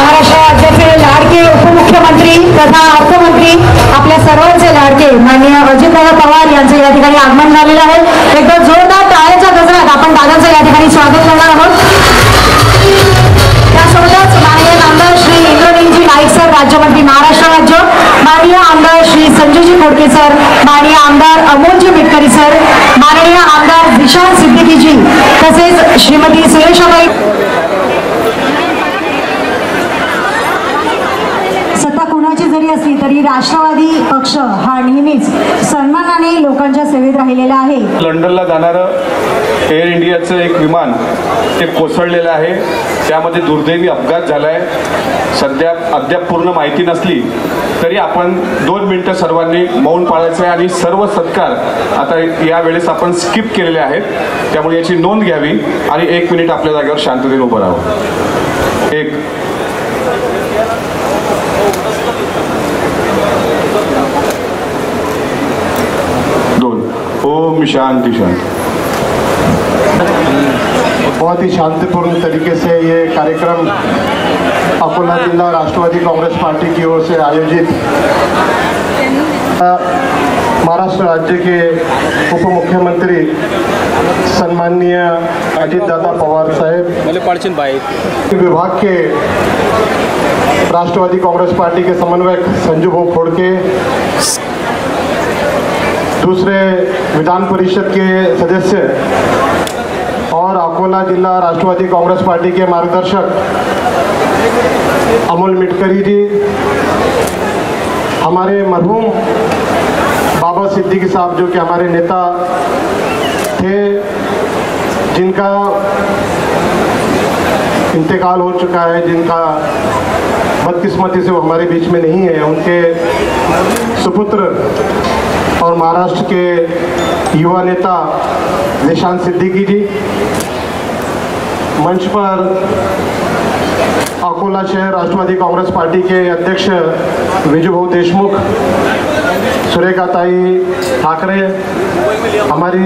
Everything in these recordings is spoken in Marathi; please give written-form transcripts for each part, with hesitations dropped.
महाराष्ट्र राज्याचे लाडके उपमुख्यमंत्री तथा अर्थमंत्री आपल्या सर्वांचे लाडके माननीय अजितदादा पवार यांचे या ठिकाणी आगमन झालेलं आहे। एकदा जोरदार टाळ्याच्या गजरात आपण दादांचं या ठिकाणी स्वागत करणार आहोत। त्यासोबतच माननीय आमदार श्री इंद्रनीलजी नाईक सर राज्यमंत्री महाराष्ट्र राज्य, माननीय आमदार श्री संजयजी खोडके सर, माननीय आमदार अमोलजी मिटकरी सर, माननीय आमदार जिशान सिद्दीकीजी तसेच श्रीमती सुरेशाबाई। सत्ता कोणाची जरी असली तरी राष्ट्रवादी पक्ष हा नेहमीच सन्मानाने लोकांच्या सेवेत राहिलेला आहे। लंडनला जाणारं एअर इंडियाचं एक विमान ते कोसळलेलं आहे, त्यामध्ये दुर्दैवी अपघात झालाय। सध्या अद्याप पूर्ण माहिती नसली तरी आपण 2 मिनिटं सर्वांनी मौन पाळायचं आहे आणि सर्व सत्कार आता यावेळेस आपण स्किप केलेले आहेत, त्यामुळे याची नोंद घ्यावी आणि 1 मिनिट आपल्या जागेवर शांततेने उभं राहावं। 1 2 ओम शांति शांति। बहुत ही शांतिपूर्ण तरीके से ये कार्यक्रम अकोला जिला राष्ट्रवादी कांग्रेस पार्टी की ओर से आयोजित महाराष्ट्र राज्य के उप मुख्यमंत्री सम्माननीय अजितदादा पवार साहेब, विभाग के राष्ट्रवादी कांग्रेस पार्टी के समन्वयक संजू भाऊ खोड़के, दूसरे विधान परिषद के सदस्य और अकोला जिला राष्ट्रवादी कांग्रेस पार्टी के मार्गदर्शक अमोल मिटकरी जी, हमारे मरहूम बाबा सिद्दीकी साहब जो कि हमारे नेता थे, जिनका इंतकाल हो चुका है, जिनका बदकिस्मती से वो हमारे बीच में नहीं है, उनके सुपुत्र और महाराष्ट्र के युवा नेता जिशान सिद्दीकी जी, मंच पर अकोला शहर राष्ट्रवादी कांग्रेस पार्टी के अध्यक्ष विजूभाऊ देशमुख, सुरेखाताई ठाकरे, हमारी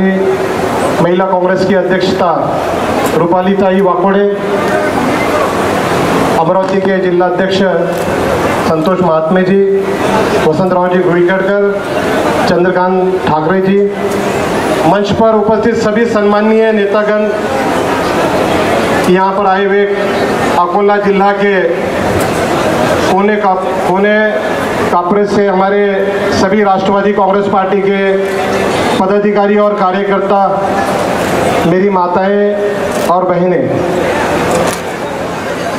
महिला कांग्रेस की अध्यक्षता रूपालीताई वाकोडे, अमरावती के जिलाध्यक्ष संतोष महात्मे जी, वसंतराव जी गुईगड़कर, चंद्रकांत ठाकरे जी, मंच पर उपस्थित सभी सम्माननीय नेतागण, यहाँ पर आए हुए अकोला जिला के कोने कापरे से हमारे सभी राष्ट्रवादी कांग्रेस पार्टी के पदाधिकारी और कार्यकर्ता, मेरी माताएं और बहनें,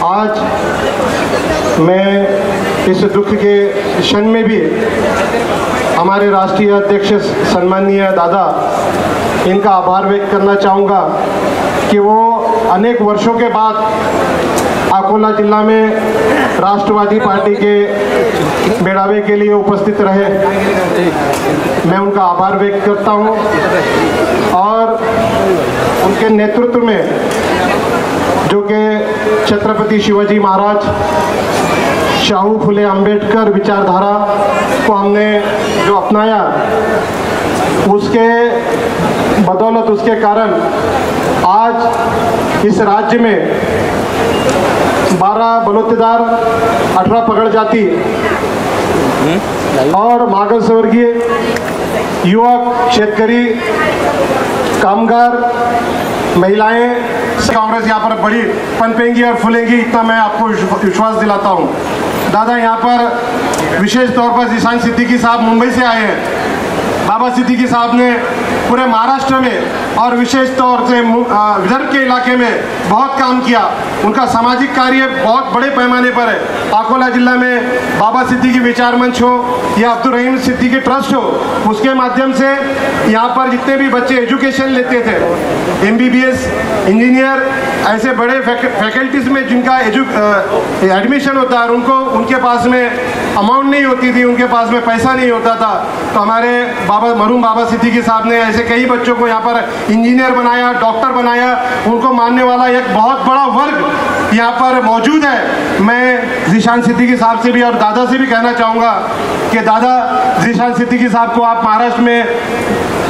आज मैं इस दुख के क्षण में भी हमारे राष्ट्रीय अध्यक्ष सम्माननीय दादा, इनका आभार व्यक्त करना चाहूँगा कि वो अनेक वर्षों के बाद अकोला जिला में राष्ट्रवादी पार्टी के मेड़ावे के लिए उपस्थित रहे। मैं उनका आभार व्यक्त करता हूँ और उनके नेतृत्व में जो कि छत्रपति शिवाजी महाराज, शाहू फुले अंबेडकर विचारधारा को हमने जो अपनाया, उसके बदौलत, उसके कारण आज इस राज्य में 12 बलौतेदार, 18 पगड़ जाति और मागल स्वर्गीय, युवक, शेतकरी, कामगार, महिलाएं, कांग्रेस यहाँ पर बड़ी पनपेंगी और फूलेंगी, इतना मैं आपको विश्वास दिलाता हूँ। दादा यहाँ पर विशेष तौर पर जिशान सिद्दीकी साहब मुंबई से आए हैं। बाबा सिद्दीकी साहब ने पूरे महाराष्ट्र में और विशेष तौर से विदर्भ के इलाके में बहुत काम किया। उनका सामाजिक कार्य बहुत बड़े पैमाने पर है। अकोला जिला में बाबा सिद्दीकी विचार मंच हो या अब्दुल रहीम सिद्दीकी ट्रस्ट हो, उसके माध्यम से यहाँ पर जितने भी बच्चे एजुकेशन लेते थे, MBBS, इंजीनियर, ऐसे बड़े फैकल्टीज़ में जिनका एडमिशन होता है, उनको उनके पास में अमाउंट नहीं होती थी, उनके पास में पैसा नहीं होता था, तो हमारे मरहूम बाबा सिद्दीकी साहब ने ऐसे कई बच्चों को यहाँ पर इंजीनियर बनाया, डॉक्टर बनाया। उनको मानने वाला एक बहुत बड़ा वर्ग यहाँ पर मौजूद है। मैं जिशान सिद्दीकी साहब से भी और दादा से भी कहना चाहूँगा कि दादा, जिशान सिद्दीकी साहब को आप महाराष्ट्र में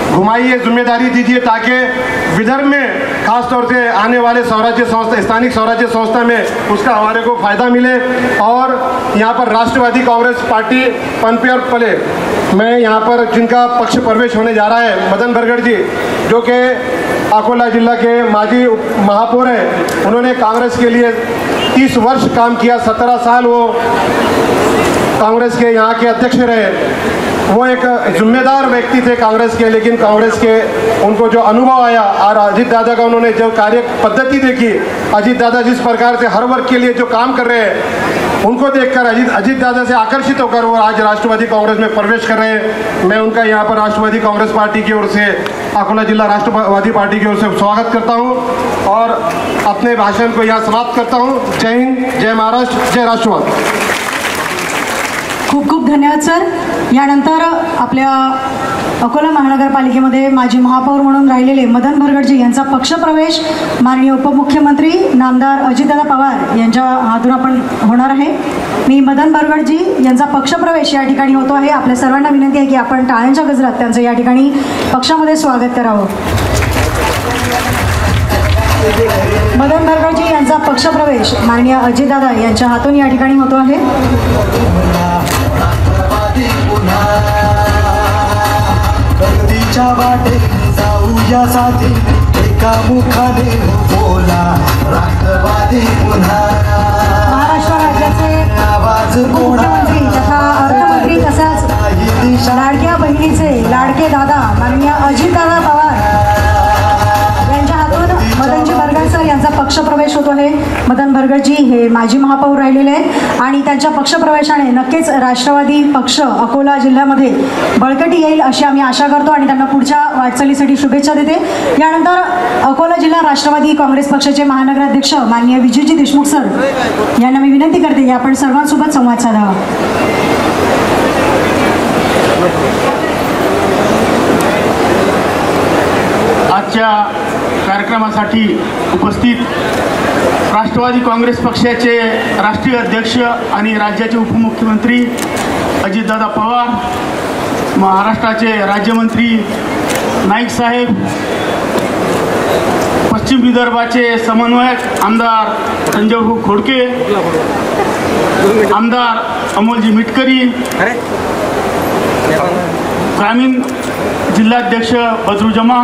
घुमाइए, जिम्मेदारी दीजिए ताकि विदर्भ में खासतौर से आने वाले स्वराज्य संस्था, स्थानिक स्वराज्य संस्था में उसका हमारे को फ़ायदा मिले। और यहाँ पर राष्ट्रवादी कांग्रेस पार्टी पनपे और पले, मैं यहाँ पर जिनका पक्ष प्रवेश होने जा रहा है, मदन बरगढ़ जी, जो कि अकोला जिला के माजी महापौर हैं। उन्होंने कांग्रेस के लिए 30 वर्ष काम किया, 17 साल वो कांग्रेस के यहाँ के अध्यक्ष रहे। वो एक जिम्मेदार व्यक्ति थे कांग्रेस के, लेकिन कांग्रेस के उनको जो अनुभव आया और अजीत दादा का उन्होंने जो कार्य पद्धति देखी, अजीत दादा जिस प्रकार से हर वर्ग के लिए जो काम कर रहे हैं, उनको देखकर अजीत दादा से आकर्षित होकर वो आज राष्ट्रवादी कांग्रेस में प्रवेश कर रहे हैं। मैं उनका यहाँ पर राष्ट्रवादी कांग्रेस पार्टी की ओर से, अकोला जिला राष्ट्रवादी पार्टी की ओर से स्वागत करता हूँ और अपने भाषण को यहाँ समाप्त करता हूँ। जय हिंद, जय महाराष्ट्र, जय राष्ट्रवाद। खूप खूप धन्यवाद सर। यानंतर आपल्या अकोला महानगरपालिकेमध्ये माजी महापौर म्हणून राहिलेले मदन बरगढ़जी यांचा पक्षप्रवेश माननीय उपमुख्यमंत्री नामदार अजितदादा पवार यांच्या हातून आपण होणार आहे। मी मदन बरगढ़जी यांचा पक्षप्रवेश या ठिकाणी होतो आहे। आपल्या सर्वांना विनंती आहे की आपण टाळ्यांच्या गजरात त्यांचं या ठिकाणी पक्षामध्ये स्वागत करावं। मदन बरगढ़जी यांचा पक्षप्रवेश माननीय अजितदादा यांच्या हातून या ठिकाणी होतो आहे। जाऊया साथी एका मुखाने बोला राष्ट्रवादी पुन्हा। महाराष्ट्र राज्याचे मुख्यमंत्री तथा अर्थमंत्री तसंच लाडक्या बहिणीचे लाडके दादा माननीय अजितदादा पवार यांच्या हातून मदनजी बरगढ़ सर यांचा पक्षप्रवेश होतो आहे। मदन बरगढ़जी हे माजी महापौर राहिलेले आहेत आणि त्यांच्या पक्षप्रवेशाने नक्कीच राष्ट्रवादी पक्ष अकोला जिल्ह्यामध्ये बळकटी येईल अशी आम्ही आशा करतो आणि त्यांना पुढच्या वाटचालीसाठी शुभेच्छा देते। यानंतर अकोला जिल्हा राष्ट्रवादी काँग्रेस पक्षाचे महानगराध्यक्ष माननीय विजयजी देशमुख सर यांना मी विनंती करते की आपण सर्वांसोबत संवाद साधावा। आजच्या कार्यक्रमासाठी उपस्थित राष्ट्रवादी काँग्रेस पक्षाचे राष्ट्रीय अध्यक्ष आणि राज्याचे उपमुख्यमंत्री अजितदादा पवार, महाराष्ट्राचे राज्यमंत्री नाईक साहेब, पश्चिम विदर्भाचे समन्वयक आमदार संजय भाऊ खोडके, आमदार अमोलजी मिटकरी, ग्रामीण जिल्हाध्यक्ष बद्रू जमा,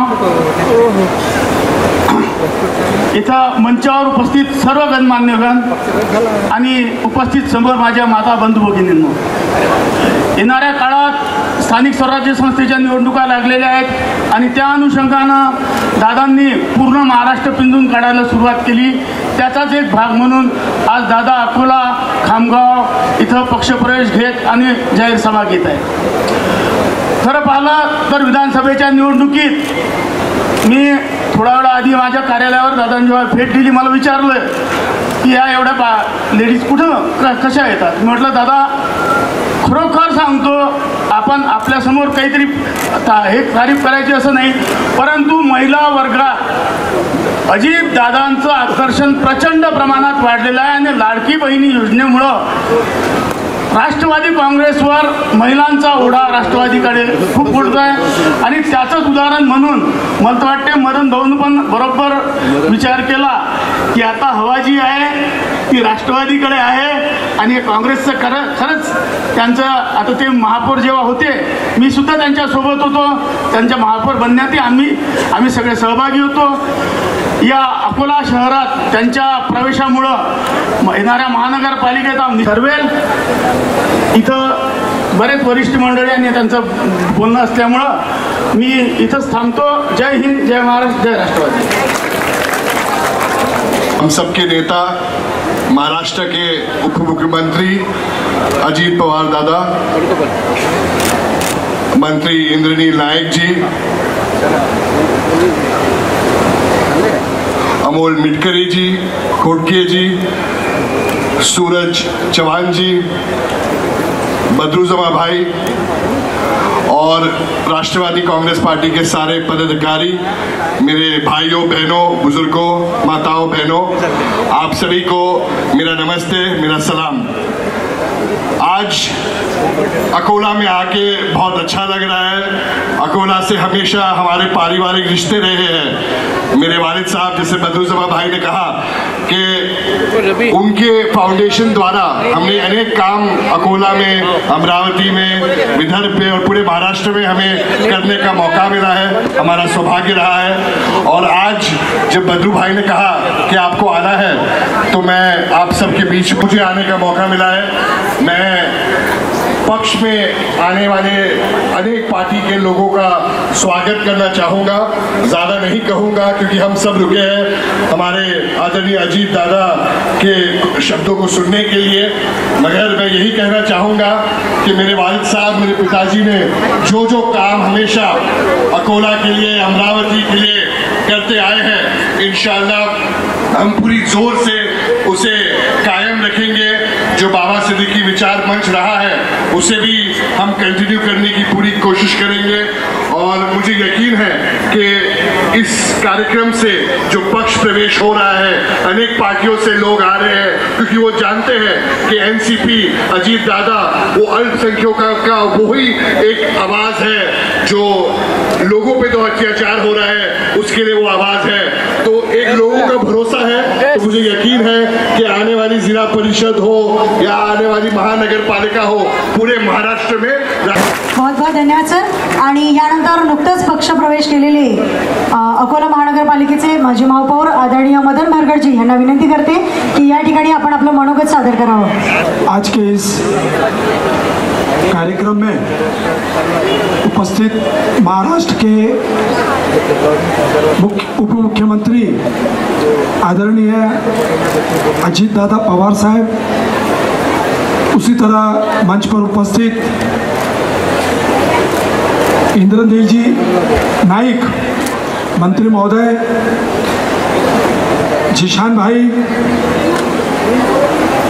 इथं मंचावर उपस्थित सर्व गणमान्यगण आणि उपस्थित समोर माझ्या माता बंधू भगिनींनो, येणाऱ्या काळात स्थानिक स्वराज्य संस्थेच्या निवडणुका लागलेल्या आहेत आणि त्या अनुषंगानं दादांनी पूर्ण महाराष्ट्र पिंजून काढायला सुरुवात केली। त्याचाच एक भाग म्हणून आज दादा अकोला खामगाव इथं पक्षप्रवेश घेत आणि जाहीर सभा घेत आहेत। खरं पाहिलं तर विधानसभेच्या निवडणुकीत मी थोडा वेळा आधी माझ्या कार्यालयावर दादांनी जेव्हा भेट दिली, मला विचारलं की या एवढ्या लेडीज कुठं कशा येतात। मी म्हटलं दादा खरोखर सांगतो, आपण आपल्यासमोर काहीतरी हे तारीफ करायची असं नाही, परंतु महिला वर्गात अजित दादांचं आकर्षण प्रचंड प्रमाणात वाढलेलं आहे आणि लाडकी बहिणी योजनेमुळं राष्ट्रवादी काँग्रेसवर महिलांचा ओढा राष्ट्रवादीकडे खूप उडतो आहे आणि त्याचंच उदाहरण म्हणून मला तर वाटते मदन भाऊन पण बरोबर विचार केला की आता हवा जी आहे ती राष्ट्रवादीकडे आहे आणि काँग्रेसचं खरंच त्यांचं आता ते महापौर जेव्हा होते, मी सुद्धा त्यांच्यासोबत होतो, त्यांच्या महापौर बनण्यात आम्ही सगळे सहभागी होतो। या अकोला शहरात त्यांच्या प्रवेशामुळं येणाऱ्या महानगरपालिकेत आम्ही ठरवेल। इथं बरेच वरिष्ठ मंडळी आणि त्यांचं बोलणं असल्यामुळं मी इथंच थांबतो। जय हिंद, जय महाराष्ट्र, जय राष्ट्रवादी। हम सबके नेता महाराष्ट्र के उप मुख्यमंत्री अजीत पवार दादा, मंत्री इंद्रनील नायक जी, अमोल मिटकरी जी, खोडके जी, सूरज चौहान जी, बद्रू जमा भाई और राष्ट्रवादी कांग्रेस पार्टी के सारे पदाधिकारी, मेरे भाइयों बहनों, बुजुर्गों, माताओं बहनों, आप सभी को मेरा नमस्ते, मेरा सलाम। आज अकोला में आके बहुत अच्छा लग रहा है। अकोला से हमेशा हमारे पारिवारिक रिश्ते रहे हैं। मेरे वालिद साहब, जैसे बदरुज़्ज़मा भाई ने कहा कि उनके फाउंडेशन द्वारा हमने अनेक काम अकोला में, अमरावती में, विदर्भ में और पूरे महाराष्ट्र में हमें करने का मौका मिला है। हमारा सौभाग्य रहा है। और आज जब बद्रू भाई ने कहा कि आपको आना है, तो मैं आप सबके बीच मुझे आने का मौका मिला है। मैं पक्ष में आने वाले अनेक पार्टी के लोगों का स्वागत करना चाहूँगा। ज़्यादा नहीं कहूँगा क्योंकि हम सब रुके हैं हमारे आदरणीय अजीत दादा के शब्दों को सुनने के लिए। मगर मैं यही कहना चाहूँगा कि मेरे वालिद साहब, मेरे पिताजी ने जो जो काम हमेशा अकोला के लिए, अमरावती के लिए करते आए हैं, इंशाअल्लाह हम पूरी जोर से उसे कायम रखेंगे। जो बाबा सिद्दीकी विचार मंच रहा है उसे भी हम कंटिन्यू करने की पूरी कोशिश करेंगे। और मुझे यकीन है कि इस कार्यक्रम से जो पक्ष प्रवेश हो रहा है, अनेक पार्टियों से लोग आ रहे हैं क्योंकि वो जानते हैं कि एनसीपी, अजीत दादा, वो अल्पसंख्यकों का वही एक आवाज़ है जो लोगों पे तो अत्याचार हो रहा है उसके लिए वो आवाज़ है। तो एक लोगों का भरोसा है, तो मुझे यकीन है कि आने वाली जिला परिषद हो या आने वाली महानगर पालिका हो, पूरे महाराष्ट्र में बहुत बहुत धन्यवाद सर। आणि यानंतर नुकतंच पक्षप्रवेश केलेले अकोला महानगरपालिकेचे माजी महापौर आदरणीय मदन भारगडजी यांना विनंती करते की या ठिकाणी आपण आपलं मनोगत सादर करावं। आज के इस कार्यक्रम में उपस्थित महाराष्ट्र के उप मुख्यमंत्री आदरणीय अजीत दादा पवार साहब, उसी तरह मंच पर उपस्थित इंद्रनील जी नाइक मंत्री महोदय, जिशान भाई,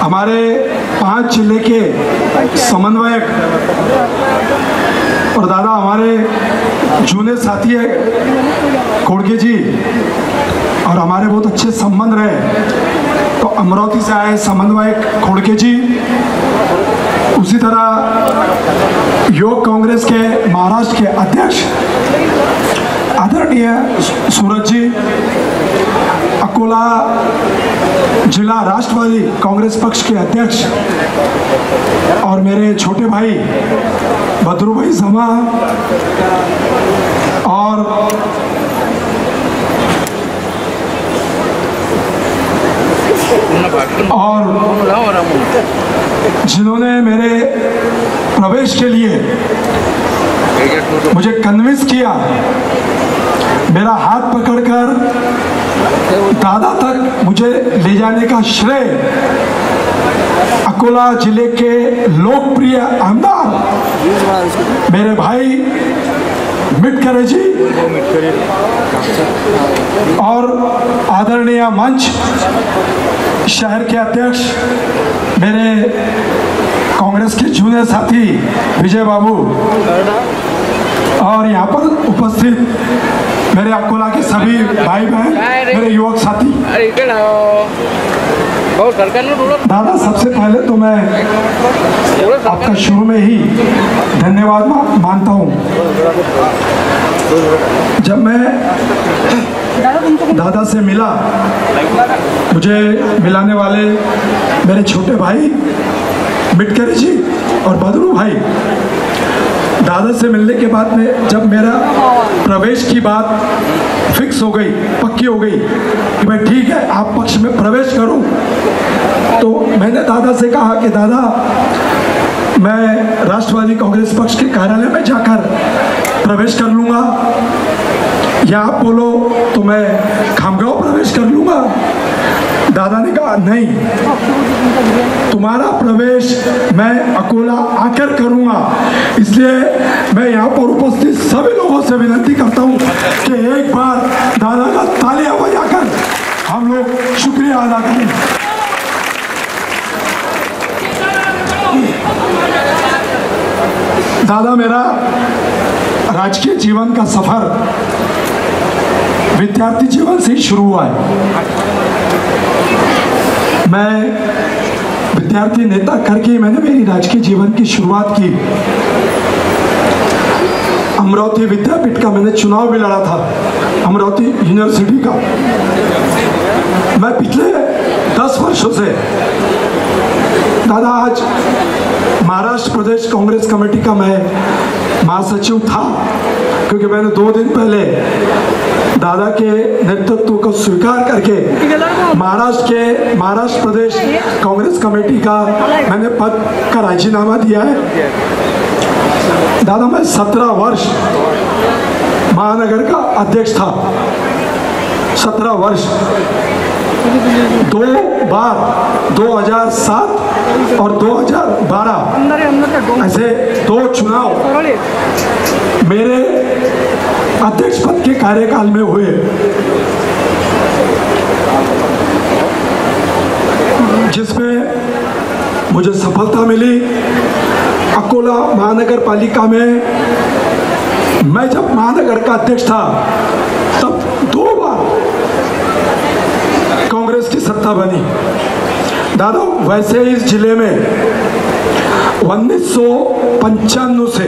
हमारे 5 जिले के समन्वयक और दादा हमारे जूनियर साथी है खोड़के जी, और हमारे बहुत अच्छे संबंध रहे। तो अमरावती से आए समन्वयक खोड़के जी, उसी तरह योग कांग्रेस के महाराष्ट्र के अध्यक्ष आदरणीय सूरज जी, अकोला जिला राष्ट्रवादी कांग्रेस पक्ष के अध्यक्ष और मेरे छोटे भाई बद्रू भाई जमा, और जिन्होंने मेरे प्रवेश के लिए मुझे कन्विंस किया, मेरा हाथ पकड़कर दादा तक मुझे ले जाने का श्रेय अकोला जिले के लोकप्रिय आमदार मेरे भाई मिटकरे जी और आदरणीय मंच शहर के अध्यक्ष मेरे कांग्रेस के जूनियर साथी विजय बाबू, और यहाँ पर उपस्थित मेरे अकोला के सभी भाई बहन, मेरे युवक साथी। दादा, सबसे पहले तो मैं आपका शुरू में ही धन्यवाद मानता हूँ। जब मैं दादा से मिला, मुझे मिलाने वाले मेरे छोटे भाई मिटकरी जी और बदरू भाई, दादा से मिलने के बाद में जब मेरा प्रवेश की बात फिक्स हो गई, पक्की हो गई कि भाई ठीक है आप पक्ष में प्रवेश करो, तो मैंने दादा से कहा कि दादा मैं राष्ट्रवादी कांग्रेस पक्ष के कार्यालय में जाकर प्रवेश कर लूँगा, या आप बोलो तो मैं खामगांव प्रवेश कर लूँगा। दादा ने कहा नहीं, तुम्हारा प्रवेश मैं अकोला आकर करूँगा। इसलिए मैं यहाँ पर उपस्थित सभी लोगों से विनती करता हूँ कि एक बार दादा का तालियां बजाकर हम लोग शुक्रिया अदा करें। दादा, मेरा राजकीय जीवन का सफर विद्यार्थी जीवन से ही शुरू हुआ है। मैं विद्यार्थी नेता करके मैंने मेरी राजकीय जीवन की शुरुआत की। अमरावती विद्यापीठ का मैंने चुनाव भी लड़ा था, अमरावती यूनिवर्सिटी का। मैं पिछले 10 वर्षों से दादा आज महाराष्ट्र प्रदेश कांग्रेस कमेटी का मैं महासचिव था, क्योंकि मैंने 2 दिन पहले दादा के नेतृत्व को स्वीकार करके महाराष्ट्र प्रदेश कांग्रेस कमेटी का मैंने पद का राजीनामा दिया है। दादा मैं 17 वर्ष महानगर का अध्यक्ष था, 17 वर्ष, 2 बार 2007 और 2012 ऐसे 2 चुनाव मेरे अध्यक्ष पद के कार्यकाल में हुए। जिसमें मुझे सफलता मिली। अकोला महानगर पालिका में मैं जब महानगर का अध्यक्ष था तब 2 बार कांग्रेस की सत्ता बनी। दादा वैसे इस जिले में 1995 से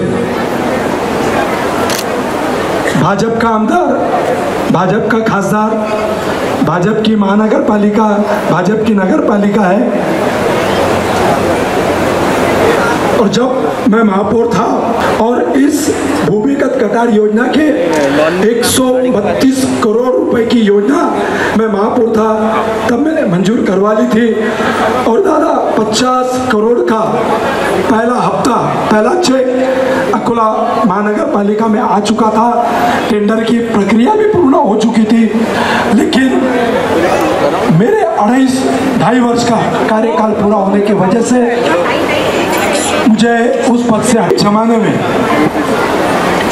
भाजपा का आमदार, भाजपा का खासदार, भाजपा की महानगर पालिका, भाजपा की नगर पालिका है। और जब मैं महापौर था और इस भूमिगत गटार योजना के 132 करोड़ रुपए की योजना मैं महापौर था तब मैंने मंजूर करवा ली थी। और दादा 50 करोड़ का पहला हफ्ता, पहला चेक अकोला महानगर पालिका में आ चुका था। टेंडर की प्रक्रिया भी पूर्ण हो चुकी थी। लेकिन मेरे 2.5 वर्ष का कार्यकाल पूरा होने की वजह से मुझे उस पद से जमाने में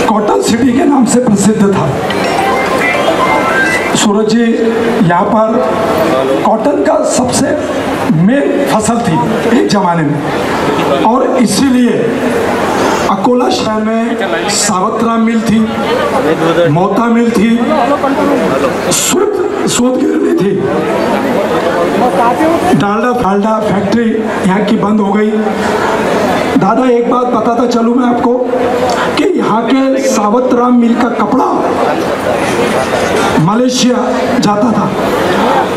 कॉटन सिटी के नाम से प्रसिद्ध था। सूरज जी यहाँ पर कॉटन का सबसे मेन फसल थी एक जमाने में, और इसीलिए अकोला शहर में सावत्रा मिल थी, मोता मिल थी, सूत गिरनी थी। डालडा फैक्ट्री यहाँ की बंद हो गई। दादा एक बात बताता चलूं मैं आपको कि यहाँ के सावतराम मिल का कपड़ा मलेशिया जाता था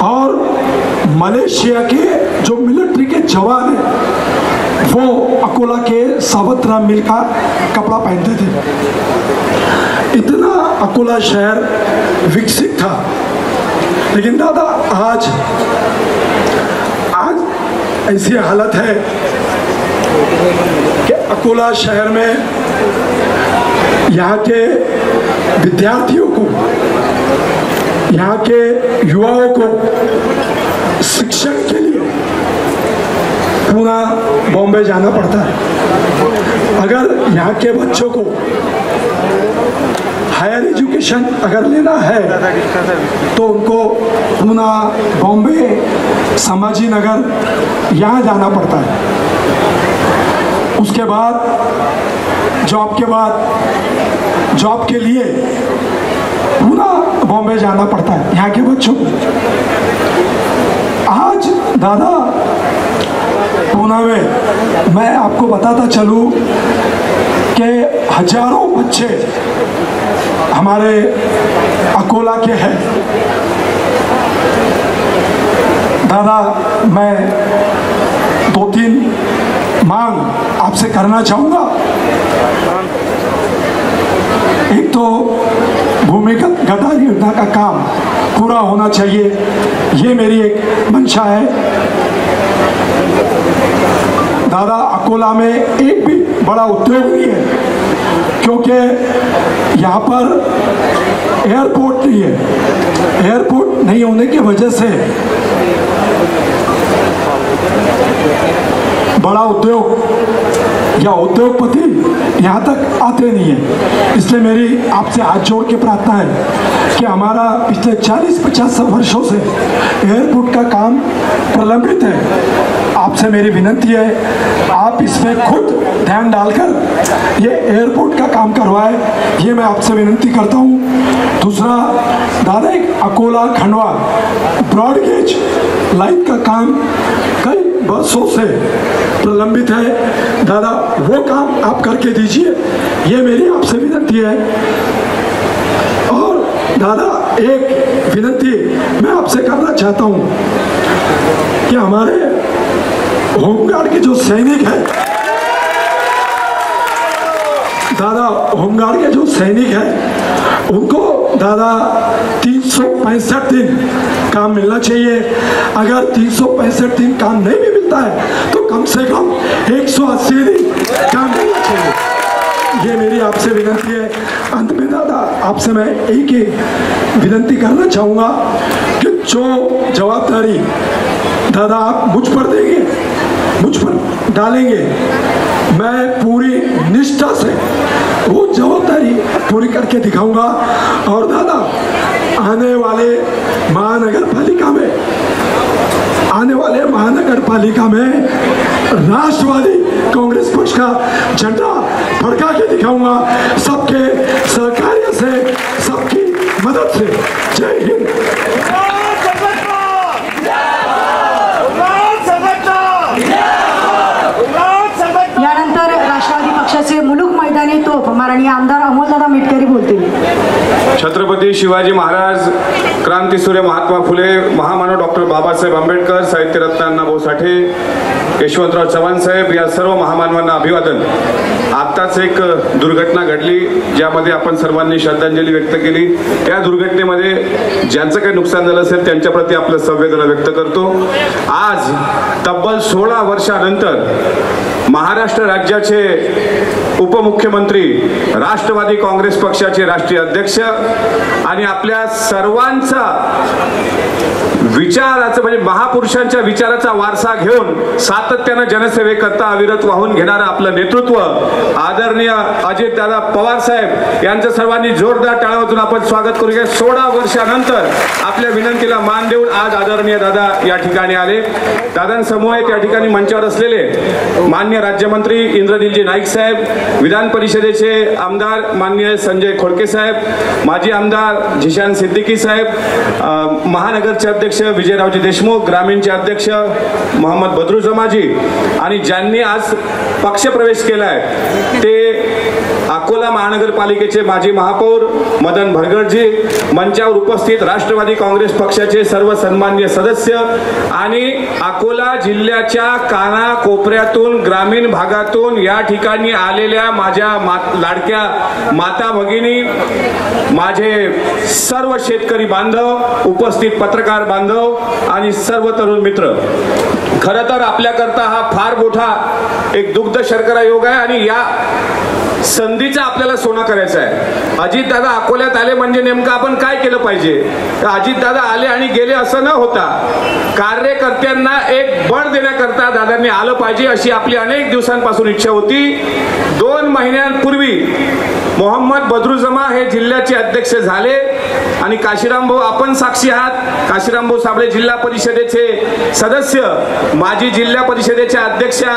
और मलेशिया के जो मिलिट्री के जवान हैं वो अकोला के सावतराम मिल का कपड़ा पहनते थे। इतना अकोला शहर विकसित था। लेकिन दादा आज ऐसी हालत है कि अकोला शहर में यहाँ के विद्यार्थियों को, यहाँ के युवाओं को शिक्षण के लिए पुणे बॉम्बे जाना पड़ता है। अगर यहाँ के बच्चों को हायर एजुकेशन अगर लेना है तो उनको पुणे, बॉम्बे, संभाजी नगर यहाँ जाना पड़ता है। उसके बाद जॉब के लिए पुणे, बॉम्बे जाना पड़ता है यहाँ के बच्चों को। आज दादा पुणे में मैं आपको बताता चलूँ कि हजारों बच्चे हमारे अकोला के हैं। दादा मैं 2-3 मांग आपसे करना चाहूँगा। एक तो भूमिगत गटार योजना का काम पूरा होना चाहिए, ये मेरी एक मंशा है। दादा अकोला में एक भी बड़ा उद्योग नहीं है, क्योंकि यहाँ पर एयरपोर्ट नहीं है। एयरपोर्ट नहीं होने की वजह से बड़ा उद्योग या उद्योगपति यहाँ तक आते नहीं है। इसलिए मेरी आपसे हाथ जोड़ के प्रार्थना है कि हमारा पिछले 40-50 वर्षों से एयरपोर्ट का काम प्रलंबित है। आपसे मेरी विनती है आप इसमें खुद ध्यान डालकर ये एयरपोर्ट का काम करवाएं, ये मैं आपसे विनती करता हूँ। दूसरा दादा एक Akola Khandwa broad gauge line का काम कई बरसों से प्रलंबित है। दादा वो काम आप करके दीजिए, ये मेरी आपसे विनती है। और दादा एक विनती मैं आपसे करना चाहता हूँ कि हमारे होमगार्ड के जो सैनिक हैं, दादा होमगार्ड के जो सैनिक हैं उनको दादा 365 दिन काम मिलना चाहिए। अगर 365 दिन काम नहीं भी मिलता है तो कम से कम 180 दिन काम मिलना चाहिए। ये मेरी आपसे विनती है। अंत में दादा आपसे मैं एक ही विनती करना चाहूँगा कि जो जवाबदारी दादा आप मुझ पर देंगे, मुझ पर डालेंगे, मैं पूरी निष्ठा से वो जवाबदारी पूरी करके दिखाऊंगा। और दादा आने वाले महानगर पालिका में राष्ट्रवादी कांग्रेस पक्ष का झंडा फड़का के दिखाऊंगा, सबके सहकार्य से, सबकी मदद से। जय हिंद। यानंतर राष्ट्रवादी पक्षाचे मुलुक मैदानी तोफ माननीय आमदार अमोलदादा मेटकरी बोलतील। छत्रपती शिवाजी महाराज, क्रांतीसूर्य महात्मा फुले, महामानव डॉक्टर बाबासाहेब आंबेडकर, साहित्यरत्न अण्णाभाऊ साठे, यशवंतराव चव्हाण साहेब या सर्व महामानवांना अभिवादन। आत्ताच एक दुर्घटना घडली ज्यामध्ये आपण सर्वांनी श्रद्धांजली व्यक्त केली। या दुर्घटनेमध्ये ज्यांचं काही नुकसान झालं असेल त्यांच्याप्रती आपलं संवेदना व्यक्त करतो। आज तब्बल 16 वर्षानंतर महाराष्ट्र राज्याचे उपमुख्यमंत्री, राष्ट्रवादी काँग्रेस पक्षाचे राष्ट्रीय अध्यक्ष आणि आपल्या सर्वांचा विचाराचं म्हणजे महापुरुषांच्या विचाराचा वारसा घेऊन सातत्यानं जनसेवेकरता अविरत वाहून घेणारं आपलं नेतृत्व आदरणीय अजितदादा पवार साहेब यांचं सर्वांनी जोरदार टाळ्या वाजवून आपण स्वागत करूया। 16 वर्षानंतर आपल्या विनंतीला मान देऊन आज आदरणीय दादा या ठिकाणी आले। दादांसमोर त्या ठिकाणी मंचावर असलेले माननीय राज्यमंत्री इंद्रनीलजी नाईक साहेब, विधान परिषदेचे आमदार माननीय संजय खोडके साहेब, माजी आमदार झिशान सिद्दीकी साहेब, महानगरचे अध्यक्ष विजयरावजी देशमुख, ग्रामीणचे अध्यक्ष मोहम्मद बद्रुजमाजी आणि ज्यांनी आज पक्षप्रवेश केलाय ते अकोला महानगरपालिकेचे माजी महापौर मदन भरगडजी, मंचावर उपस्थित राष्ट्रवादी काँग्रेस पक्षाचे सर्व सन्माननीय सदस्य आणि अकोला जिल्ह्याच्या काना कोपऱ्यातून ग्रामीण भागातून या ठिकाणी आलेल्या माझ्या लाडक्या माता भगिनी, माझे सर्व शेतकरी बांधव, उपस्थित पत्रकार बांधव आणि सर्व तरुण मित्र, खरं तर आपल्याकरता हा फार मोठा एक दुग्ध शर्करा योग आहे आणि या संधीचा आपल्याला सोनं करायचं आहे। अजितदादा अकोल्यात आले म्हणजे नेमकं आपण काय केलं पाहिजे? तर अजितदादा आले आणि गेले असं न होता कार्यकर्त्यांना एक बळ देण्याकरता दादांनी आलं पाहिजे अशी आपली अनेक दिवसांपासून इच्छा होती। 2 महिन्यांपूर्वी मोहम्मद बद्रुजमा हे जिल्ह्याचे अध्यक्ष झाले आणि काशीराम भाऊ आपण साक्षी आहात। काशीराम भाऊ साबळे जिल्हा परिषदेचे सदस्य, माजी जिल्हा परिषदेच्या अध्यक्षा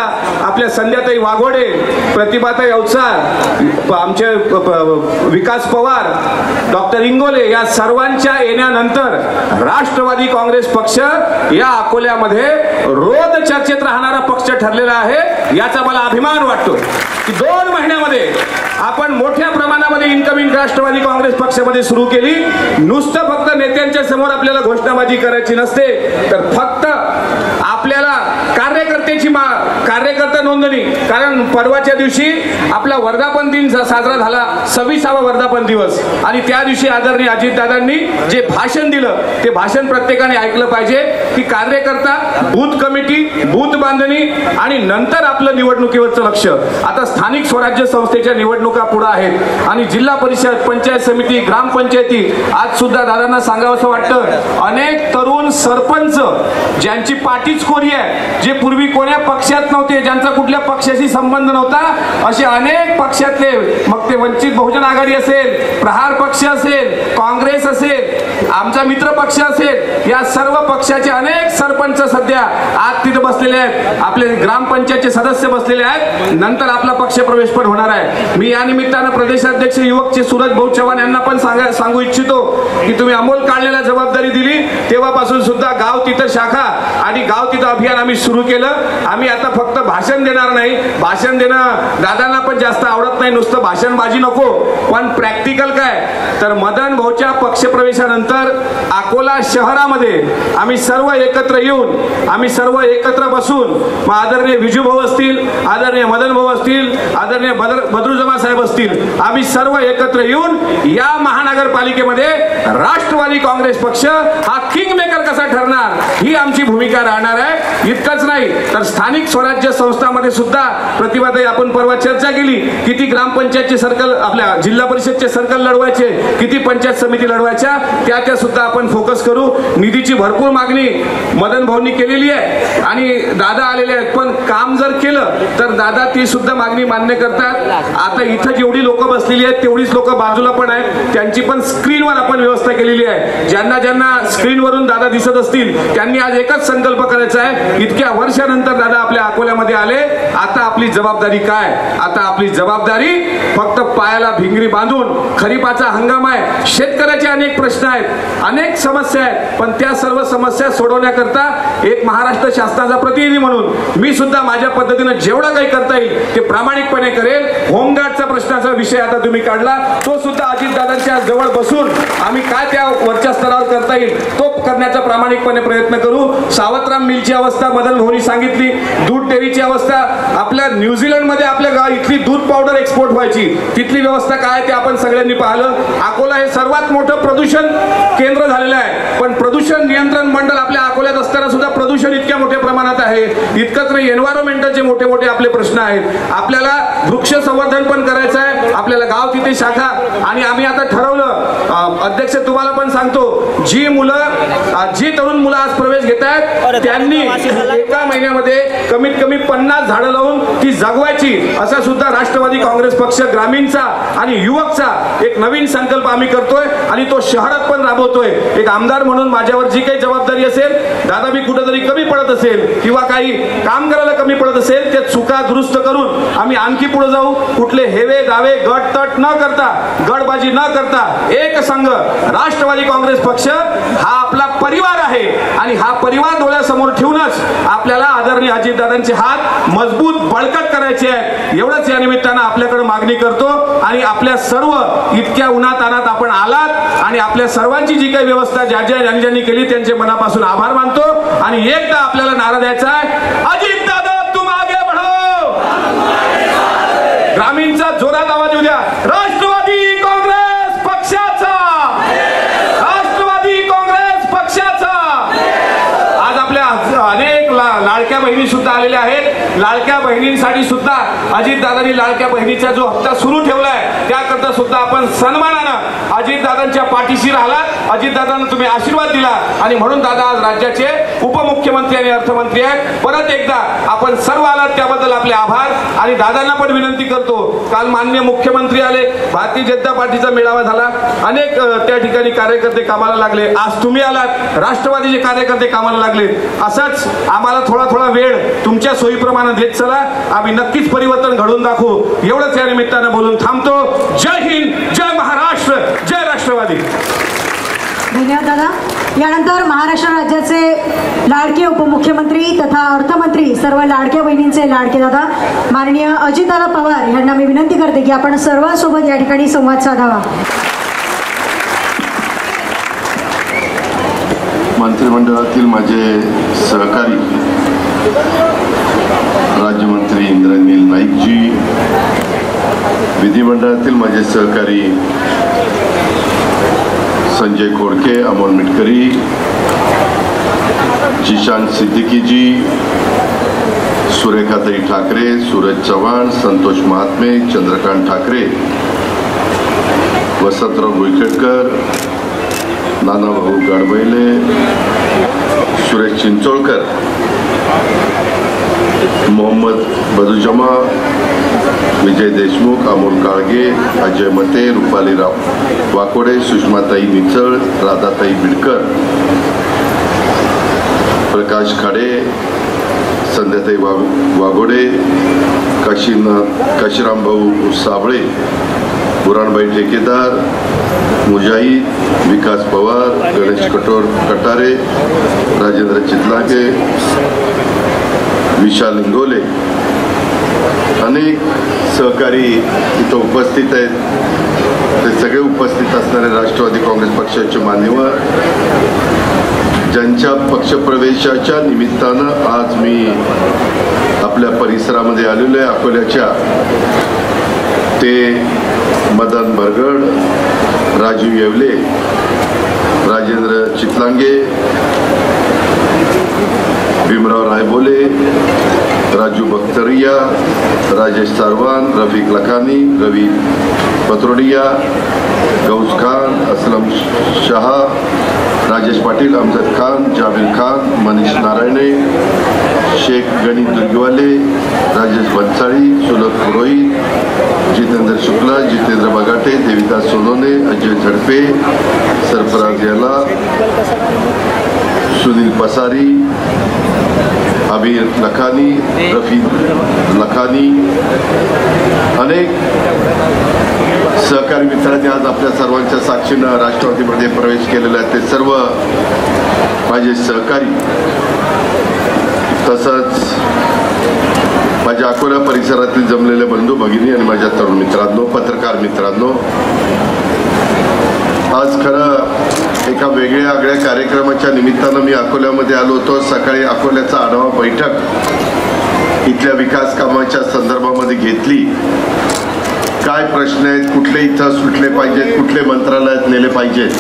आपल्या संध्याताई वाघोडे, प्रतिभाताई अवचार, आमचे विकास पवार, डॉक्टर इंगोले या सर्वांच्या येण्यानंतर राष्ट्रवादी काँग्रेस पक्ष या अकोल्यामध्ये रोज चर्चेत राहणारा पक्ष ठरलेला आहे। याचा मला अभिमान वाटतो की 2 महिन्यामध्ये आपण मोठ्या प्रमाणामध्ये इन्कमिंग राष्ट्रवादी काँग्रेस पक्षामध्ये सुरू केली। नुसतं फक्त नेत्यांच्या समोर आपल्याला घोषणाबाजी करायची नसते, तर फक्त आपल्याला कार्यकर्ता नोंदणी, कारण परवाच्या दिवशी आपला वर्धापन दिन साजरा झाला, 26वा वर्धापन दिवस, आणि त्या दिवशी आदरणीय अजितदादांनी जे भाषण दिलं ते भाषण प्रत्येकाने ऐकलं पाहिजे की कार्यकर्ता, बूथ कमिटी, बूथ बांधणी आणि नंतर आपलं निवडणुकीवरचं लक्ष। आता स्थानिक स्वराज्य संस्थेच्या निवडणुका पुढे आहेत आणि जिल्हा परिषद, पंचायत समिती, ग्रामपंचायती, आज सुद्धा दादांना सांगावंसं वाटतं अनेक तरुण सरपंच ज्यांची पाठीच कोरी आहे, जे पूर्वी कोण्या पक्षात नव्हते, ज्यांचा कुठल्या पक्षाशी संबंध नव्हता असे अनेक पक्षातले, मग ते वंचित बहुजन आघाडी असेल, प्रहार पक्ष असेल, काँग्रेस असेल, आमचा मित्र पक्ष असेल, या सर्व पक्षाचे अनेक सरपंच सध्या आज तिथे बसलेले आहेत, आपले ग्रामपंचायतचे सदस्य बसलेले आहेत. नंतर आपला पक्ष प्रवेश पण होणार आहे. मी या निमित्तानं प्रदेशाध्यक्ष युवकचे सूरज भाऊ चव्हाण यांना पण सांगू इच्छितो की तुम्ही अमोल काढलेला जबाबदारी दिली तेव्हापासून सुद्धा गाव तिथं शाखा आणि गाव तिथं अभियान आम्ही सुरू केलं. आम्ही आता फक्त भाषण देणार नाही, भाषण देणं दादांना पण जास्त आवडत नाही, नुसतं भाषणबाजी नको, पण प्रॅक्टिकल काय तर मदन भाऊच्या पक्षप्रवेशानंतर अकोला शहरामध्ये आम्ही सर्व एकत्र येऊन, आम्ही सर्व एकत्र बसून, मग आदरणीय विजू भाऊ असतील, आदरणीय मदन भाऊ असतील, आदरणीय बद्रुजमा साहेब असतील, आम्ही सर्व एकत्र येऊन या महानगरपालिकेमध्ये राष्ट्रवादी काँग्रेस पक्ष हा किंग मेकर कसा ठरणार ही आमची भूमिका राहणार आहे. इतकंच नाही तर स्थानिक स्वराज्य संस्थांमध्ये सुद्धा प्रतिभाताई आपण परवा चर्चा केली, किती ग्रामपंचायतचे सर्कल, आपल्या जिल्हा परिषदचे सर्कल लढवायचे, किती पंचायत समिती लढवायच्या, त्या सुद्धा आपण फोकस करू. निधीची भरपूर मागणी मदन भाऊंनी केलेली आहे आणि दादा आलेले आहेत, पण काम जर केलं तर दादा ती सुद्धा मागणी मान्य करतात. आता इथं जेवढी लोक बसलेली आहेत तेवढीच लोक बाजूला पण आहेत, त्यांची पण स्क्रीनवर आपण व्यवस्था केलेली आहे. ज्यांना ज्यांना स्क्रीनवरून दादा दिसत असतील त्यांनी आज एकच संकल्प करायचा आहे, इतक्या वर्षानंतर दादा आपल्या अकोल्यामध्ये आले, आता आपली जबाबदारी काय, आता आपली जबाबदारी फक्त पायाला भिंगरी बांधून, खरीपाचा हंगाम आहे, शेतकऱ्याचे अनेक प्रश्न आहेत, अनेक समस्या आहेत, पण त्या सर्व समस्या सोडवण्याकरता एक महाराष्ट्र शासनाचा प्रतिनिधी म्हणून मी सुद्धा माझ्या पद्धतीने जेवढं काही करता येईल ते प्रामाणिकपणे करेल. होमगार्डचा प्रश्नाचा विषय आता तुम्ही काढला, तो सुद्धा अजितदादांच्या जवळ बसून आम्ही काय त्या वरच्या स्तरावर करता येईल तो करण्याचा प्रामाणिकपणे प्रयत्न करू. सावतराम मिलची अवस्था मदन भाऊनी सांगितली, दूध डेअरीची अवस्था, आपल्या न्यूझीलंडमध्ये आपल्या इथली दूध पावडर एक्सपोर्ट व्हायची, तिथली व्यवस्था काय ते आपण सगळ्यांनी पाहिलं. अकोला हे सर्वात मोठं प्रदूषण केंद्र झालेलं आहे, पण प्रदूषण नियंत्रण मंडळ आपल्या अकोल्यात असताना सुद्धा प्रदूषण इतक्या मोठ्या प्रमाणात आहे. इतकंच नाही, एन्व्हायरमेंटलचे मोठे मोठे आपले प्रश्न आहेत. आपल्याला वृक्ष संवर्धन पण करायचं आहे, आपल्याला गाव तिथे शाखा, आणि आम्ही आता ठरवलं, अध्यक्ष तुम्हाला पण सांगतो, जी तरुण मुलं आज प्रवेश घेत आहेत त्यांनी एका महिन्यामध्ये कमीत कमी 50 झाडं लावून ती जगवायची, असा सुद्धा राष्ट्रवादी काँग्रेस पक्ष ग्रामीणचा आणि युवकचा एक नवीन संकल्प आम्ही करतोय आणि तो शहरात पण राबवतोय. एक आमदार म्हणून माझ्यावर जी काही जबाबदारी असेल, दादा मी कुठेतरी कमी पडत असेल किंवा काही काम करायला कमी पडत असेल, ते चुका दुरुस्त करून आम्ही आणखी पुढे जाऊ. कुठले हेवे दावे गट तट न करता, गडबाजी न करता, एक संघ राष्ट्रवादी काँग्रेस पक्ष हा आपला परिवार आहे आणि हा परिवार डोळ्यासमोर ठेवूनच आपल्याला आदरणीय अजितदादांचे हात मजबूत बळकट करायचे आहेत. एवढंच या निमित्तानं आपल्याकडे मागणी करतो आणि आपल्या सर्व इतक्या उन्हातानात आपण आलात आणि आपल्या सर्वांची जी काही व्यवस्था ज्यांनी केली त्यांचे मनापासून आभार मानतो. आणि एकदा आपल्याला नारा द्यायचा आहे, अजितदादा तुम आगे बढ़ो. ग्रामीणचा जोरात आवाज येऊ द्या, राष्ट्रवादी काँग्रेस पक्षाचा, राष्ट्रवादी काँग्रेस पक्षाचा. आज आपल्या अनेक लाडक्या बहिणी सुद्धा आलेल्या आहेत. लाडक्या बहिणींसाठी सुद्धा अजितदादांनी लाडक्या बहिणीचा जो हप्ता सुरू ठेवलाय त्याकरता सुद्धा आपण सन्मानानं अजितदादांच्या पाठीशी राहिलात, अजितदादांना तुम्ही आशीर्वाद दिला आणि म्हणून दादा आज राज्याचे उपमुख्यमंत्री आणि अर्थमंत्री आहेत. परत एकदा आपण सर्व आलात त्याबद्दल आपले आभार. आणि दादांना पण विनंती करतो, काल माननीय मुख्यमंत्री आले, भारतीय जनता पार्टीचा मेळावा झाला, अनेक त्या ठिकाणी कार्यकर्ते कामाला लागले, आज तुम्ही आलात, राष्ट्रवादीचे कार्यकर्ते कामाला लागले. असंच आम्हाला थोडा थोडा वेळ तुमच्या सोयीप्रमाणे देत चला, आम्ही नक्कीच परिवर्तन घडवून दाखवू. एवढंच या निमित्तानं बोलून थांबतो. जय हिंद, जय महाराष्ट्र, जय राष्ट्रवादी. धन्यवाद दादा. यानंतर महाराष्ट्र राज्याचे लाडके उपमुख्यमंत्री तथा अर्थमंत्री, सर्व लाडक्या बहिणींचे लाडके दादा माननीय अजितदादा पवार यांना मी विनंती करते की आपण सर्वांसोबत या ठिकाणी संवाद साधावा. मंत्रिमंडळातील माझे सहकारी राज्यमंत्री इंद्रनील नाईकजी, विधिमंडळातील माझे सहकारी संजय खोडके, अमोल मिटकरी, जिशान सिद्दीकीजी, सुरेखाताई ठाकरे, सूरज चव्हाण, संतोष महात्मे, चंद्रकांत ठाकरे, वसंतराव भुईखेडकर, नानाभाऊ गाडबैले, सुरेश चिंचोळकर, मोहम्मद बदुजमा, विजय देशमुख, अमोल काळगे, अजय मते, रुपालीराव वाकोडे, सुषमाताई मिचळ, राधाताई बिडकर, प्रकाश खाडे, संध्याताई वाघोडे, काशीराम भाऊ साबळे, बुराणबाई ठेकेदार, मुजाहिद, विकास पवार, गणेश कटारे, राजेंद्र चितलागे, विशाल इंगोले, अनेक सहकारी इथं उपस्थित आहेत. ते सगळे उपस्थित असणारे राष्ट्रवादी काँग्रेस पक्षाचे मान्यवर, ज्यांच्या पक्षप्रवेशाच्या निमित्तानं आज मी आपल्या परिसरामध्ये आलेलो आहे. अकोल्याच्या ते मदन बरगड, राजीव येवले, राजेंद्र चितलांगे, भीमराव रायबोले, राजू बख्तरिया, राजेश सारवान, रफिक लखानी, रवी पत्रोडिया, गौस खान, असलम शहा, राजेश पाटील, अमजद खान, जावेद खान, मनीष नारायणे, शेख गणित दुर्गवाले, राजेश बंसाळी, सुलभ पुरोहित, जितेंद्र शुक्ला, जितेंद्र बगाटे, देविदास सोनोने, अजय झडपे, सरफराज याला, सुनील पसारी, अबीर लखानी, रफी लखानी, अनेक सहकारी मित्रांनी आज आपल्या सर्वांच्या साक्षीनं राष्ट्रवादीमध्ये प्रवेश केलेला आहे. ते सर्व माझे सहकारी, तसंच माझ्या अकोला परिसरातील जमलेले बंधू भगिनी आणि माझ्या तरुण मित्रांनो, पत्रकार मित्रांनो, आज खरं एका वेगळ्या आगळ्या कार्यक्रमाच्या निमित्तानं मी अकोल्यामध्ये आलो होतो. सकाळी अकोल्याचा आढावा बैठक इथल्या विकास कामाच्या संदर्भामध्ये घेतली. काय प्रश्न आहेत, कुठले इथं सुटले पाहिजेत, कुठले मंत्रालयात नेले पाहिजेत,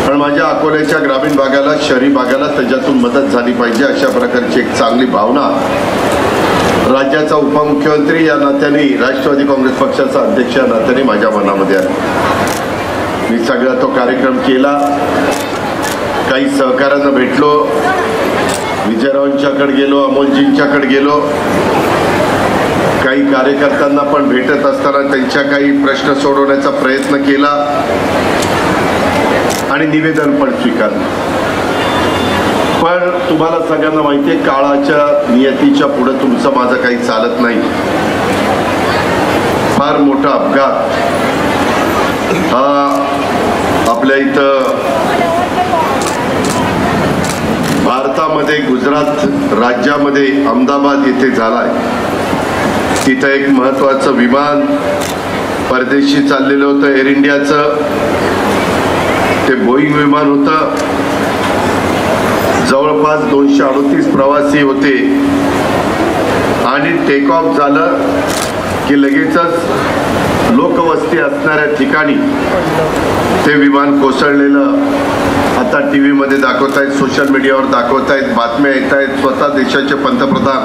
पण माझ्या अकोल्याच्या ग्रामीण भागाला, शहरी भागाला त्याच्यातून मदत झाली पाहिजे, अशा प्रकारची एक चांगली भावना राज्याचा उपमुख्यमंत्री या नात्याने, राष्ट्रवादी काँग्रेस पक्षाचा अध्यक्ष या नात्याने माझ्या मनामध्ये आली. मी सगळा तो कार्यक्रम केला. काही सहकाऱ्यांना भेटलो, विजयरावांच्याकडे गेलो, अमोलजींच्याकडे गेलो, काही कार्यकर्त्यांना पण भेटत असताना त्यांच्या काही प्रश्न सोडवण्याचा प्रयत्न केला आणि निवेदन पण स्वीकारलं. पण तुम्हाला सगळ्यांना माहिती आहे, काळाच्या नियतीच्या पुढे तुमचं माझं काही चालत नाही. फार मोठा अपघात हा आपल्या इथं भारतामध्ये, गुजरात राज्यामध्ये अहमदाबाद येथे झालाय. तिथं एक महत्वाचं विमान परदेशी चाललेलं होतं, एअर इंडियाचं. ते बोईंग विमान होतं. जवळपास 238 प्रवासी होते आणि टेक ऑफ झालं की लगेचच लोकवस्ती असणाऱ्या ठिकाणी ते विमान कोसळलेलं आता टीव्ही मध्ये दाखवतायत, सोशल मीडियावर दाखवतायत, बातम्या येत आहेत. स्वतः देशाचे पंतप्रधान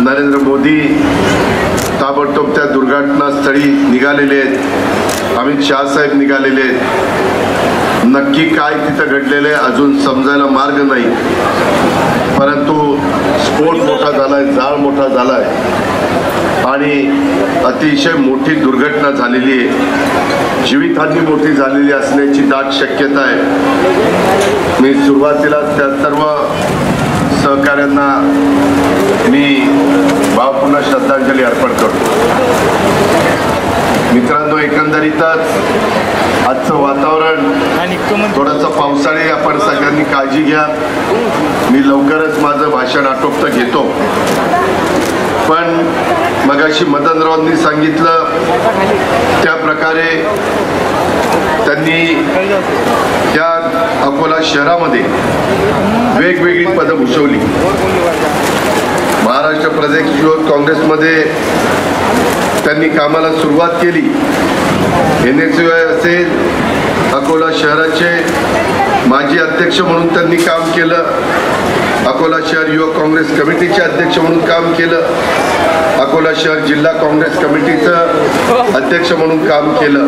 नरेंद्र मोदी ताबडतोब त्या दुर्घटनास्थळी निघालेले आहेत. अमित शहा साहेब निघालेले आहेत. नक्की काय तिथं घडलेलं आहे अजून समजायला मार्ग नाही, परंतु स्फोट मोठा झालाय, जाळ मोठा झालाय आणि अतिशय मोठी दुर्घटना झालेली आहे. जीवितहानी मोठी झालेली असण्याची दाट शक्यता आहे. मी सुरुवातीला त्या सर्व सहकाऱ्यांना मी भावपूर्ण श्रद्धांजली अर्पण करतो. मित्रांनो, एकंदरीतच आजचं वातावरण थोडंसं पावसाळी, आपण सगळ्यांनी काळजी घ्या. मी लवकरच माझं भाषण आटोपतं घेतो. पण मगाशी मदनरावांनी सांगितलं त्या प्रकारे त्यांनी त्या अकोला शहरामध्ये वेगवेगळी पदं भूषवली. महाराष्ट्र प्रदेश युवक काँग्रेसमध्ये त्यांनी कामाला सुरुवात केली. NSY असेल, अकोला शहराचे माजी अध्यक्ष म्हणून त्यांनी काम केलं. अकोला शहर युवक काँग्रेस कमिटीचे अध्यक्ष म्हणून काम केलं. अकोला शहर जिल्हा काँग्रेस कमिटीचं अध्यक्ष म्हणून काम केलं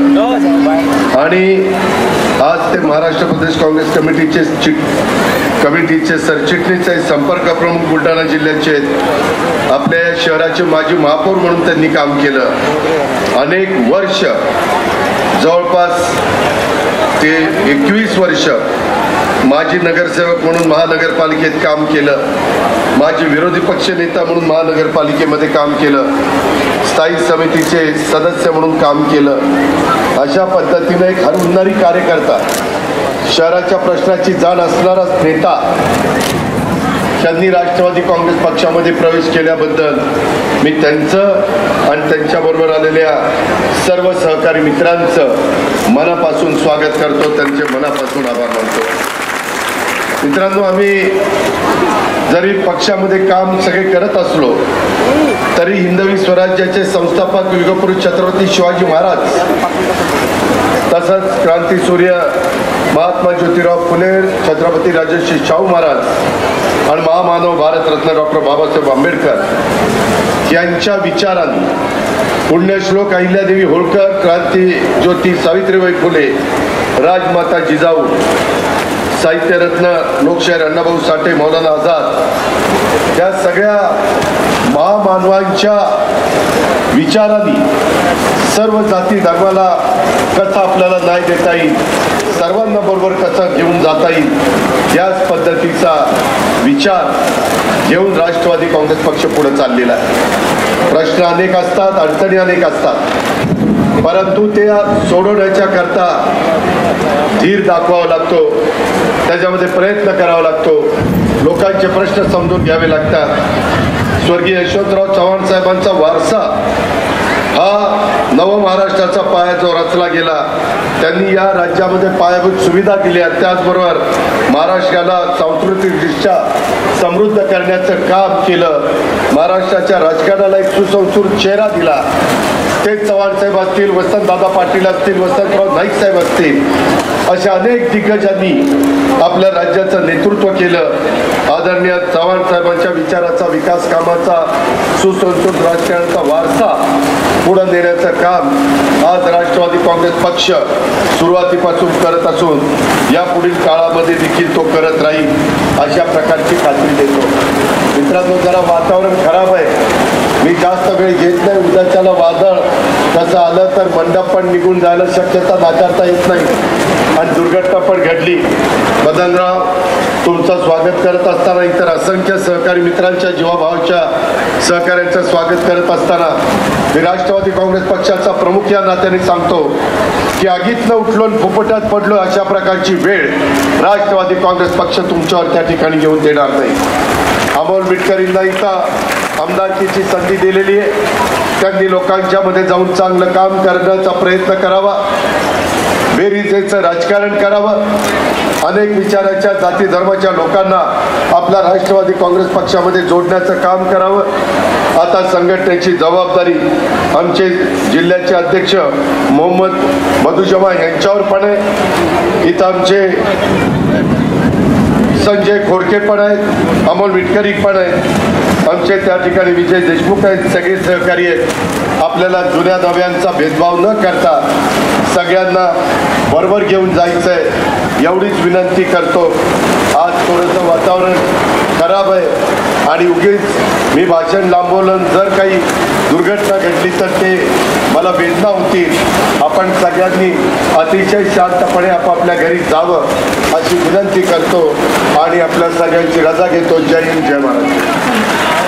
आणि आज ते महाराष्ट्र प्रदेश काँग्रेस कमिटीचे कमिटीचे सरचिटणीस आहेत, संपर्क प्रमुख बुलढाणा जिल्ह्याचे आहेत. आपल्या या शहराचे माजी महापौर म्हणून त्यांनी काम केलं. अनेक वर्ष, जवळपास ते 21 वर्ष माजी नगरसेवक म्हणून महानगरपालिकेत काम केलं. माजी विरोधी पक्ष नेता म्हणून महानगरपालिकेमध्ये काम केलं. स्थायी समितीचे सदस्य म्हणून काम केलं. अशा पद्धतीने एक हरवणारी कार्यकर्ता, शहराच्या प्रश्नाची जाण असणारा नेता, त्यांनी राष्ट्रवादी काँग्रेस पक्षामध्ये प्रवेश केल्याबद्दल मी त्यांचं आणि त्यांच्याबरोबर आलेल्या सर्व सहकारी मित्रांचं मनापासून स्वागत करतो, त्यांचे मनापासून आभार मानतो. मित्रांनो, आम्ही जरी पक्षामध्ये काम सगळे करत असलो तरी हिंदवी स्वराज्याचे संस्थापक युगपुरुष छत्रपती शिवाजी महाराज, तसंच क्रांतीसूर्य महात्मा ज्योतिराव फुले, छत्रपती राजर्षी शाहू महाराज आणि महामानव भारतरत्न डॉक्टर बाबासाहेब आंबेडकर यांच्या विचारांनी, पुण्यश्लोक अहिल्यादेवी होळकर, क्रांती ज्योती सावित्रीबाई फुले, राजमाता जिजाऊ, साहित्यरत्न लोकशाहीर अण्णाभाऊ साठे, मौलाना आझाद, या सगळ्या महामानवांच्या विचारांनी सर्व जाती धर्माला कसा आपल्याला न्याय देता येईल, सर्वांना बरोबर कसं घेऊन जाता येईल, याच पद्धतीचा विचार घेऊन राष्ट्रवादी काँग्रेस पक्ष पुढे चाललेला आहे. प्रश्न अनेक असतात, अडचणी अनेक असतात, परंतु ते सोडवण्याच्या करता धीर दाखवावा लागतो, त्याच्यामध्ये प्रयत्न करावा लागतो, लोकांचे प्रश्न समजून घ्यावे लागतात. स्वर्गीय यशवंतराव चव्हाण साहेबांचा वारसा हा नव महाराष्ट्राचा पाया जो रचला गेला, त्यांनी या राज्यामध्ये पायाभूत सुविधा दिल्या, त्याचबरोबर महाराष्ट्राला सांस्कृतिकदृष्ट्या समृद्ध करण्याचं काम केलं, महाराष्ट्राच्या राजकारणाला एक सुसंस्कृत चेहरा दिला. ते चव्हाण साहेब असतील, वसंतदादा पाटील असतील, वसंतराव नाईक साहेब असतील, अशा अनेक दिग्गजांनी आपल्या राज्याचं नेतृत्व केलं. आदरणीय चव्हाण साहेबांच्या विचाराचा, विकास कामाचा, सुसंस्कृत राजकारणाचा वारसा पुढे नेण्याचं काम आज राष्ट्रवादी काँग्रेस पक्ष सुरुवातीपासून करत असून यापुढील काळामध्ये देखील तो करत राहील, अशा प्रकारची खात्री देतो. मित्रांनो, जरा वातावरण खराब आहे, मी जास्त वेळ घेत नाही. उद्याच्याला वादळ तसं आलं तर मंडप पण निघून जायला शक्यता नाकारता येत नाही आणि दुर्घटना पण घडली. मदनराव, तुमचं स्वागत करत असताना, इतर असंख्य सहकारी मित्रांच्या जीवाभावाच्या सहकार्यांचं स्वागत करत असताना मी राष्ट्रवादी काँग्रेस पक्षाचा प्रमुख या नात्याने सांगतो की आगीतनं उठलो फुफटात पडलो अशा प्रकारची वेळ राष्ट्रवादी काँग्रेस पक्ष तुमच्यावर त्या ठिकाणी घेऊन देणार नाही. अमोल मिटकरींना इथं आमदारकीची संधी दिलेली आहे, त्यांनी लोकांच्या मध्ये जाऊन चांगलं काम करण्याचा प्रयत्न करावा, बेरीजेचं राजकारण करावं, अनेक विचाराच्या, जाती धर्माच्या लोकांना आपला राष्ट्रवादी काँग्रेस पक्षामध्ये जोडण्याचं काम करावं. आता संघटनेची जबाबदारी आमचे जिल्ह्याचे अध्यक्ष मोहम्मद मधुजमा यांच्यावर पण आहे. इथं आमचे संजय खोडके पण आहेत, अमोल मिटकरी पण आहेत, आमचे त्या ठिकाणी विजय देशमुख आहेत, सगळे सहकारी आहेत. आपल्याला जुन्या नव्यांचा भेदभाव न करता सगळ्यांना बरोबर घेऊन जायचं आहे, एवढीच विनंती करतो. आज थोडंसं वातावरण खराब आहे आणि उगीच मी भाषण लांबवलं, जर काही दुर्घटना घडली तर ते मला वेदना होतील. आपण सगळ्यांनी अतिशय शांतपणे आपापल्या घरी जावं अशी विनंती करतो आणि आपल्या सगळ्यांची रजा घेतो. जय हिंद, जय महाराष्ट्र.